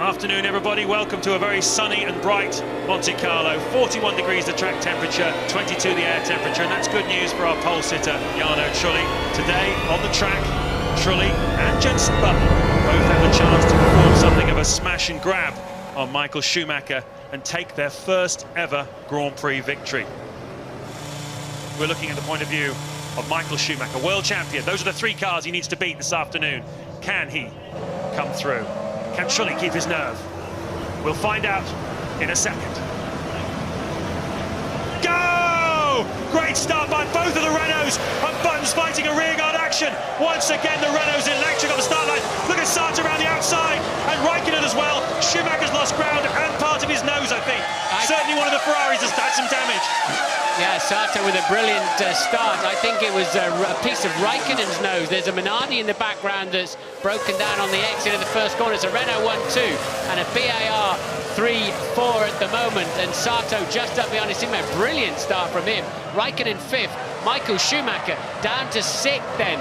Afternoon, everybody. Welcome to a very sunny and bright Monte Carlo. 41 degrees the track temperature, 22 the air temperature, and that's good news for our pole sitter, Jarno Trulli. Today, on the track, Trulli and Jenson Button both have the chance to perform something of a smash and grab on Michael Schumacher and take their first ever Grand Prix victory. We're looking at the point of view of Michael Schumacher, world champion. Those are the three cars he needs to beat this afternoon. Can he come through? Can Trulli keep his nerve? We'll find out in a second. Go! Great start by both of the Renaults, and Button's fighting a rearguard action. Once again, the Renaults electric on the start line. Look at Sato around the outside, and Raikkonen as well. Schumacher's lost ground and part of his nose, I think. Certainly one of the Ferraris has had some damage. Yeah, Sato with a brilliant start. I think it was a piece of Raikkonen's nose. There's a Minardi in the background that's broken down on the exit of the first corner. It's a Renault 1-2 and a BAR 3-4 at the moment. And Sato just up behind his teammate. Brilliant start from him. Raikkonen fifth. Michael Schumacher down to sixth then.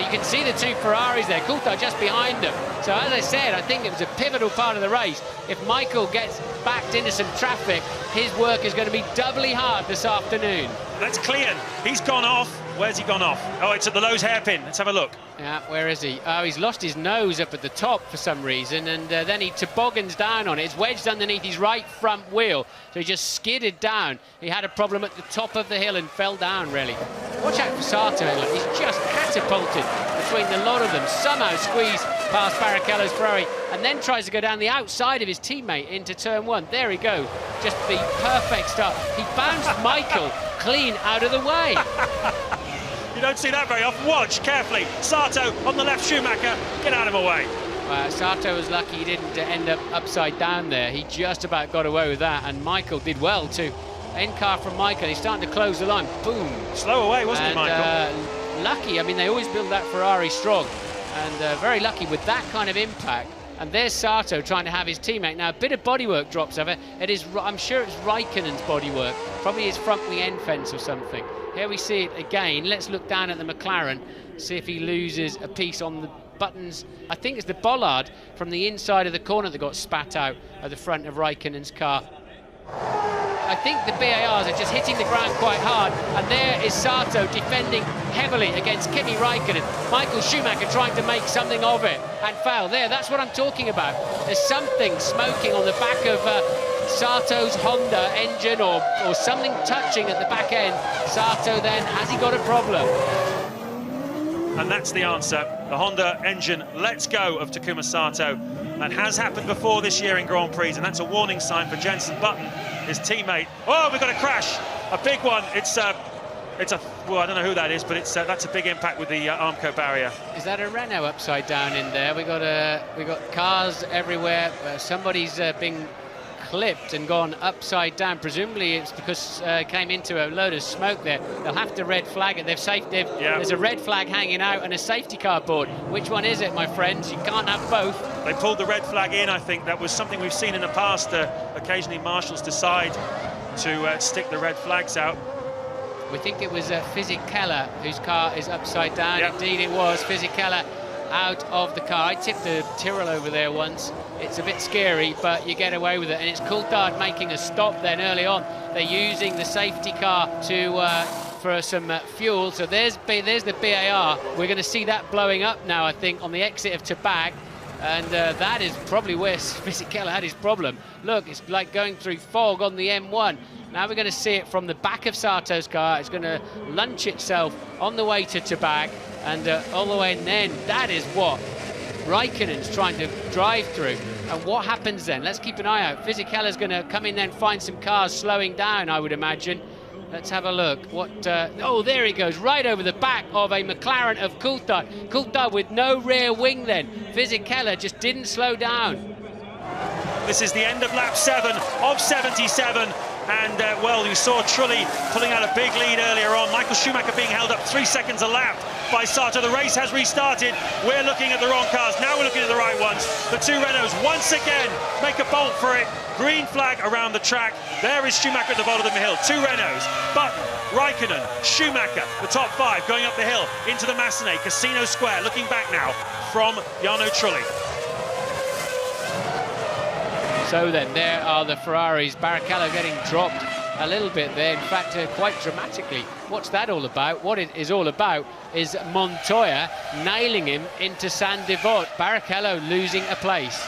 You can see the two Ferraris there. Coulthard just behind them. So as I said, I think it was a pivotal part of the race. If Michael gets backed into some traffic, his work is going to be doubly hard this afternoon. That's Clean. He's gone off. Where's he gone off? Oh, it's at the Lowe's hairpin. Let's have a look. Yeah, where is he? Oh, he's lost his nose up at the top for some reason, and then he toboggans down on it. It's wedged underneath his right front wheel, so he just skidded down. He had a problem at the top of the hill and fell down, really. Watch out for Sato. Look, he's just catapulted between the lot of them. Somehow squeezed past Barrichello's Ferrari, and then tries to go down the outside of his teammate into turn one. There he goes. Just the perfect start. He bounced Michael clean out of the way. You don't see that very often. Watch carefully. Sato on the left, Schumacher. Get out of the way. Sato was lucky he didn't end up upside down there. He just about got away with that, and Michael did well too. End car from Michael. He's starting to close the line. Boom. Slow away, wasn't he, Michael? Lucky. I mean, they always build that Ferrari strong, and very lucky with that kind of impact. And there's Sato trying to have his teammate. Now, a bit of bodywork drops over. It is, I'm sure it's Raikkonen's bodywork. Probably his front wing end fence or something. Here we see it again. Let's look down at the McLaren, see if he loses a piece on the buttons. I think it's the bollard from the inside of the corner that got spat out at the front of Raikkonen's car. I think the BARs are just hitting the ground quite hard, and there is Sato defending heavily against Kimi Raikkonen. Michael Schumacher trying to make something of it and foul. There, that's what I'm talking about. There's something smoking on the back of Sato's Honda engine, or something touching at the back end. Sato then, has he got a problem? And that's the answer. The Honda engine lets go of Takuma Sato. That has happened before this year in Grand Prix, and that's a warning sign for Jenson Button, his teammate. Oh, we've got a crash, a big one. It's a well, I don't know who that is, but that's a big impact with the Armco barrier. Is that a Renault upside down in there? We got cars everywhere. Somebody's been clipped and gone upside down. Presumably it's because came into a load of smoke there. They'll have to red flag it. There's a red flag hanging out and a safety car board. Which one is it, my friends? You can't have both. They pulled the red flag in, I think. That was something we've seen in the past. Occasionally marshals decide to stick the red flags out. We think it was Fisichella whose car is upside down. Yep. Indeed it was. Fisichella out of the car. I tipped the Tyrrell over there once. It's a bit scary, but you get away with it. And it's Coulthard making a stop then early on. They're using the safety car for some fuel. So there's the BAR. We're going to see that blowing up now, I think, on the exit of Tabag. And that is probably where Fisichella had his problem. Look, it's like going through fog on the M1. Now we're going to see it from the back of Sato's car. It's going to launch itself on the way to Tabag. And all the way, and then that is what Raikkonen's trying to drive through. And what happens then? Let's keep an eye out. Fisichella's going to come in then, find some cars slowing down, I would imagine. Let's have a look. Oh, there he goes, right over the back of a McLaren of Coulthard. Coulthard with no rear wing then. Fisichella just didn't slow down. This is the end of lap 7 of 77. And, well, you saw Trulli pulling out a big lead earlier on. Michael Schumacher being held up 3 seconds a lap by Sato. The race has restarted. We're looking at the wrong cars. Now we're looking at the right ones. The two Renaults once again make a bolt for it. Green flag around the track. There is Schumacher at the bottom of the hill. Two Renaults. Button, Raikkonen, Schumacher, the top 5 going up the hill into the Massenet, Casino Square. Looking back now from Jarno Trulli. So then, there are the Ferraris. Barrichello getting dropped a little bit there, in fact, quite dramatically. What's that all about? What it is all about is Montoya nailing him into Saint-Devote. Barrichello losing a place.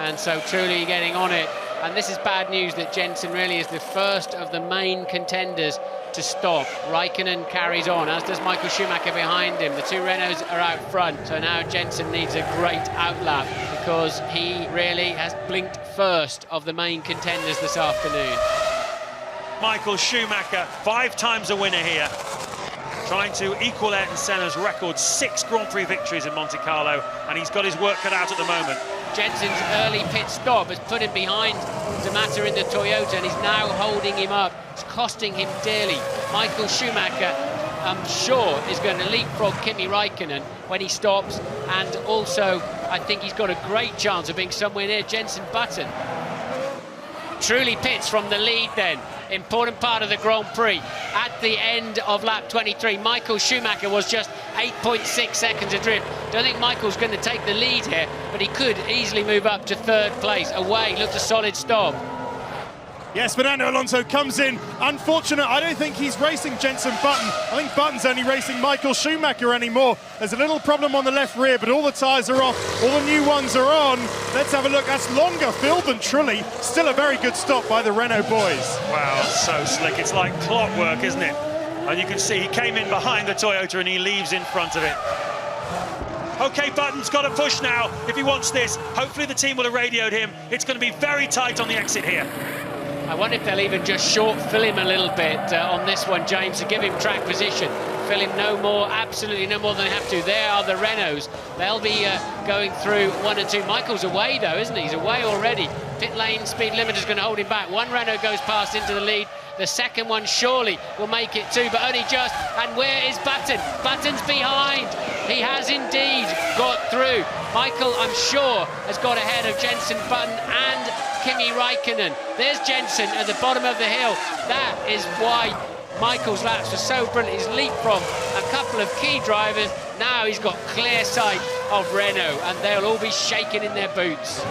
And so Trulli getting on it. And this is bad news that Jensen really is the first of the main contenders to stop. Raikkonen carries on, as does Michael Schumacher behind him. The two Renaults are out front, so now Jensen needs a great outlap because he really has blinked first of the main contenders this afternoon. Michael Schumacher, 5 times a winner here, trying to equal Ayrton Senna's record, 6 Grand Prix victories in Monte Carlo, and he's got his work cut out at the moment. Jensen's early pit stop has put him behind Zamata in the Toyota, and he's now holding him up. It's costing him dearly. Michael Schumacher, I'm sure, is going to leapfrog Kimi Raikkonen when he stops, and also I think he's got a great chance of being somewhere near Jensen Button. Trulli pits from the lead then. Important part of the Grand Prix. At the end of lap 23, Michael Schumacher was just 8.6 seconds adrift. Don't think Michael's going to take the lead here, but he could easily move up to 3rd place. Away, looked a solid stop. Yes, Fernando Alonso comes in. Unfortunate, I don't think he's racing Jensen Button. I think Button's only racing Michael Schumacher anymore. There's a little problem on the left rear, but all the tyres are off. All the new ones are on. Let's have a look. That's longer filled than Trulli. Still a very good stop by the Renault boys. Wow, so slick. It's like clockwork, isn't it? And you can see he came in behind the Toyota and he leaves in front of it. OK, Button's got to push now if he wants this. Hopefully the team will have radioed him. It's going to be very tight on the exit here. I wonder if they'll even just short fill him a little bit on this one, James, to give him track position. Fill him no more, absolutely no more than they have to. There are the Renaults. They'll be going through 1 and 2. Michael's away, though, isn't he? He's away already. Pit lane speed limiter's going to hold him back. One Renault goes past into the lead. The second one surely will make it too, but only just. And where is Button? Button's behind. He has indeed got through. Michael, I'm sure, has got ahead of Jensen Button and Kimi Raikkonen. There's Jensen at the bottom of the hill. That is why Michael's laps were so brilliant. He's leapfrogged a couple of key drivers. Now he's got clear sight of Renault, and they'll all be shaking in their boots.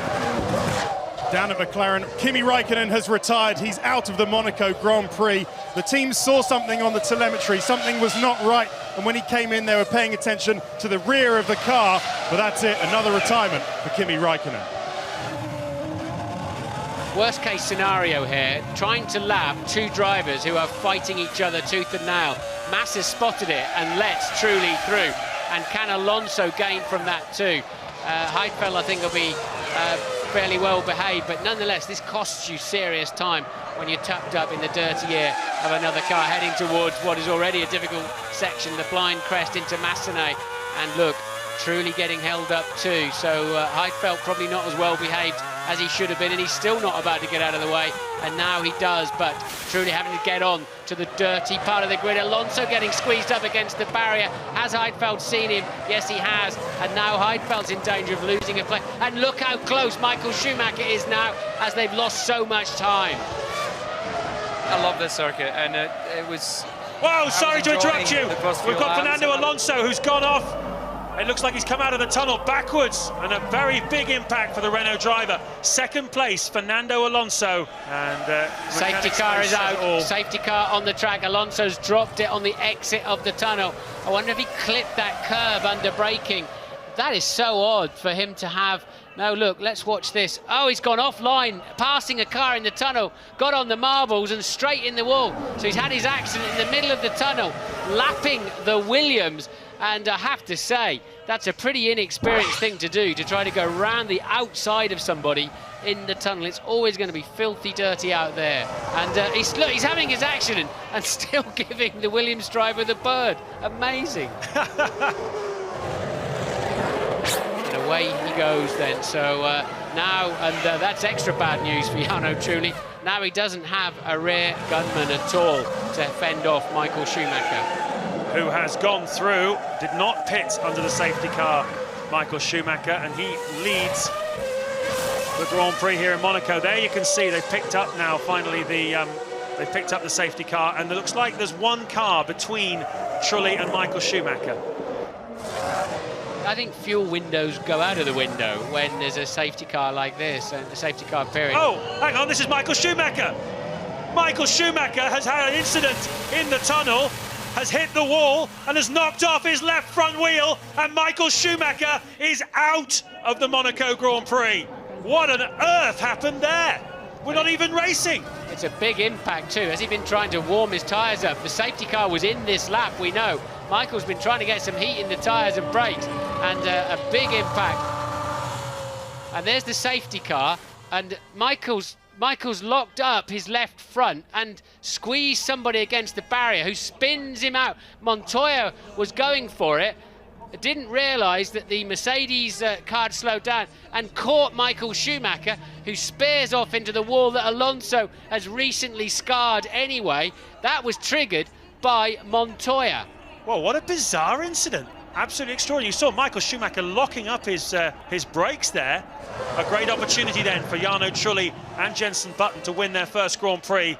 Down at McLaren, Kimi Raikkonen has retired. He's out of the Monaco Grand Prix. The team saw something on the telemetry. Something was not right, and when he came in, they were paying attention to the rear of the car. But that's it, another retirement for Kimi Raikkonen. Worst case scenario here, trying to lap 2 drivers who are fighting each other tooth and nail. Massa spotted it and lets Trulli through. And can Alonso gain from that too? Heidfeld, I think, will be fairly well behaved, but nonetheless, this costs you serious time when you're tucked up in the dirty air of another car heading towards what is already a difficult section, the blind crest into Massenet. And look, Trulli getting held up too, so Heidfeld probably not as well behaved as he should have been, and he's still not about to get out of the way, and now he does, but Trulli having to get on to the dirty part of the grid. Alonso getting squeezed up against the barrier. Has Heidfeld seen him? Yes, he has, and now Heidfeld's in danger of losing a place. And look how close Michael Schumacher is now, as they've lost so much time. I love this circuit, and it was... Whoa, sorry to interrupt you. We've got Fernando Alonso, who's gone off. It looks like he's come out of the tunnel backwards, and a very big impact for the Renault driver. 2nd place, Fernando Alonso. And safety car is out. Safety car on the track. Alonso's dropped it on the exit of the tunnel. I wonder if he clipped that curb under braking. That is so odd for him to have. No, look, let's watch this. Oh, he's gone offline, passing a car in the tunnel, got on the marbles and straight in the wall. So he's had his accident in the middle of the tunnel, lapping the Williams. And I have to say, that's a pretty inexperienced thing to do, to try to go round the outside of somebody in the tunnel. It's always going to be filthy dirty out there. And he's having his accident and still giving the Williams driver the bird. Amazing. And away he goes then. So now, and that's extra bad news for Jarno Trulli. Now he doesn't have a rear gunman at all to fend off Michael Schumacher, who has gone through, did not pit under the safety car, Michael Schumacher, and he leads the Grand Prix here in Monaco. There you can see they've picked up now, finally, they've picked up the safety car, and it looks like there's 1 car between Trulli and Michael Schumacher. I think fuel windows go out of the window when there's a safety car like this and a safety car appearing. Oh, hang on, this is Michael Schumacher. Michael Schumacher has had an incident in the tunnel, has hit the wall and has knocked off his left front wheel, and Michael Schumacher is out of the Monaco Grand Prix. What on earth happened there? We're not even racing. It's a big impact too. Has he been trying to warm his tyres up? The safety car was in this lap, we know. Michael's been trying to get some heat in the tyres and brakes, and a big impact. And there's the safety car, and Michael's locked up his left front and squeezed somebody against the barrier who spins him out. Montoya was going for it, didn't realise that the Mercedes car had slowed down and caught Michael Schumacher, who spears off into the wall that Alonso has recently scarred anyway. That was triggered by Montoya. Well, what a bizarre incident. Absolutely extraordinary. You saw Michael Schumacher locking up his brakes there. A great opportunity then for Jarno Trulli and Jenson Button to win their first Grand Prix.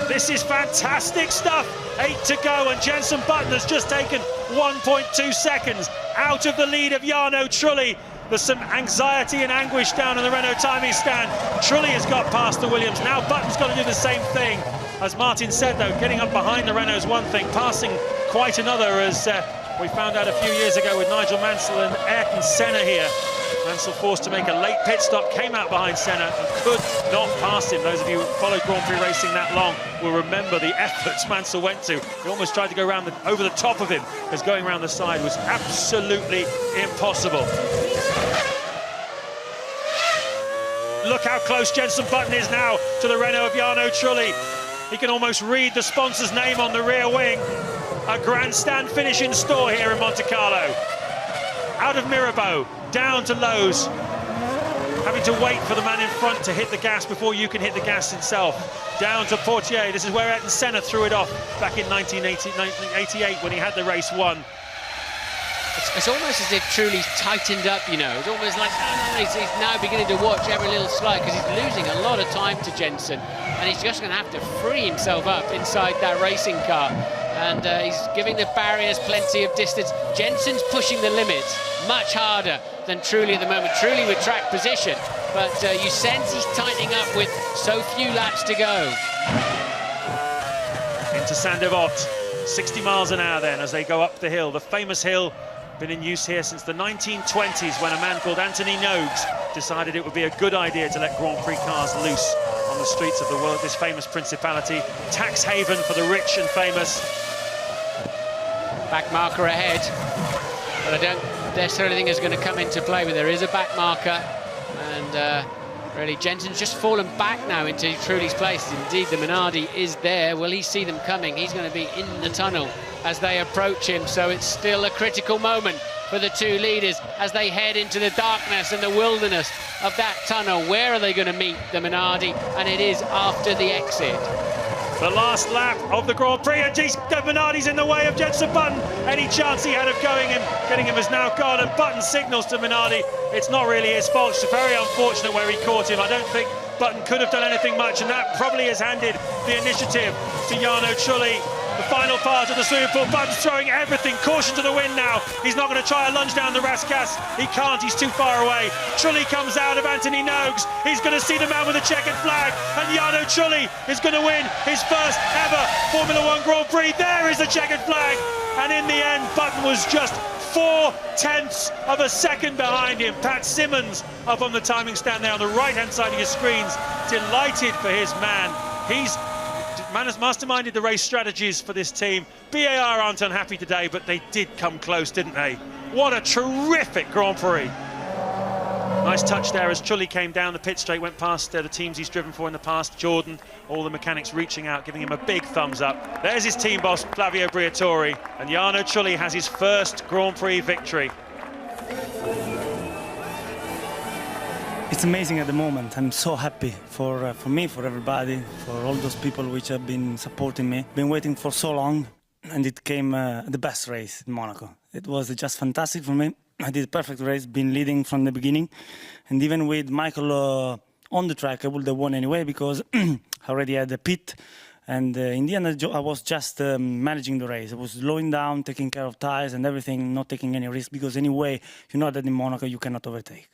This is fantastic stuff. 8 to go, and Jenson Button has just taken 1.2 seconds out of the lead of Jarno Trulli. There's some anxiety and anguish down on the Renault timing stand. Trulli has got past the Williams. Now Button's got to do the same thing. As Martin said, though, getting up behind the Renault is one thing, passing quite another, as we found out a few years ago with Nigel Mansell and Ayrton Senna here. Mansell forced to make a late pit stop, came out behind Senna and could not pass him. Those of you who followed Grand Prix racing that long will remember the efforts Mansell went to. He almost tried to go around over the top of him, as going around the side was absolutely impossible. Look how close Jenson Button is now to the Renault of Jarno Trulli. He can almost read the sponsor's name on the rear wing. A grandstand finish in store here in Monte Carlo. Out of Mirabeau, down to Lowe's. Having to wait for the man in front to hit the gas before you can hit the gas himself. Down to Portier. This is where Ayrton Senna threw it off back in 1988 when he had the race won. It's almost as if Trulli's tightened up, you know. It's almost like he's now beginning to watch every little slide, because he's losing a lot of time to Jenson, and he's just going to have to free himself up inside that racing car. And he's giving the barriers plenty of distance. Jenson's pushing the limits much harder than Trulli at the moment. Trulli with track position, but you sense he's tightening up with so few laps to go. Into Saint-Devote, 60 miles an hour then as they go up the hill. The famous hill, been in use here since the 1920s, when a man called Anthony Nogues decided it would be a good idea to let Grand Prix cars loose on the streets of the world, this famous principality, tax haven for the rich and famous. Back marker ahead, but I don't necessarily think it's going to come into play, but there is a back marker, and really Jenson's just fallen back now into Trulli's place. Indeed, the Minardi is there. Will he see them coming? He's going to be in the tunnel as they approach him, so it's still a critical moment for the two leaders as they head into the darkness and the wilderness of that tunnel. Where are they going to meet the Minardi? And it is after the exit. The last lap of the Grand Prix, and the Minardi's in the way of Jenson Button. Any chance he had of getting him is now gone, and Button signals to Minardi. It's not really his fault. It's very unfortunate where he caught him. I don't think Button could have done anything much, and that probably has handed the initiative to Jarno Trulli. The final part of the swimming pool. Button's throwing everything. Caution to the wind now. He's not going to try a lunge down the Rascasse. He can't. He's too far away. Trulli comes out of Anthony Nogues. He's going to see the man with the checkered flag. And Jarno Trulli is going to win his first ever Formula 1 Grand Prix. There is the checkered flag. And in the end, Button was just 0.4 of a second behind him. Pat Simmons up on the timing stand there on the right-hand side of your screens. Delighted for his man. He's has masterminded the race strategies for this team. BAR aren't unhappy today, but they did come close, didn't they? What a terrific Grand Prix. Nice touch there as Trulli came down the pit straight, went past the teams he's driven for in the past. Jordan, all the mechanics reaching out, giving him a big thumbs up. There's his team boss, Flavio Briatore, and Jarno Trulli has his first Grand Prix victory. It's amazing at the moment. I'm so happy for me, for everybody, for all those people which have been supporting me. Been waiting for so long, and it came the best race in Monaco. It was just fantastic for me. I did a perfect race, been leading from the beginning, and even with Michael on the track, I would have won anyway because I already had a pit And in the end, I was just managing the race. I was slowing down, taking care of tires and everything, not taking any risk, because anyway, you know that in Monaco you cannot overtake.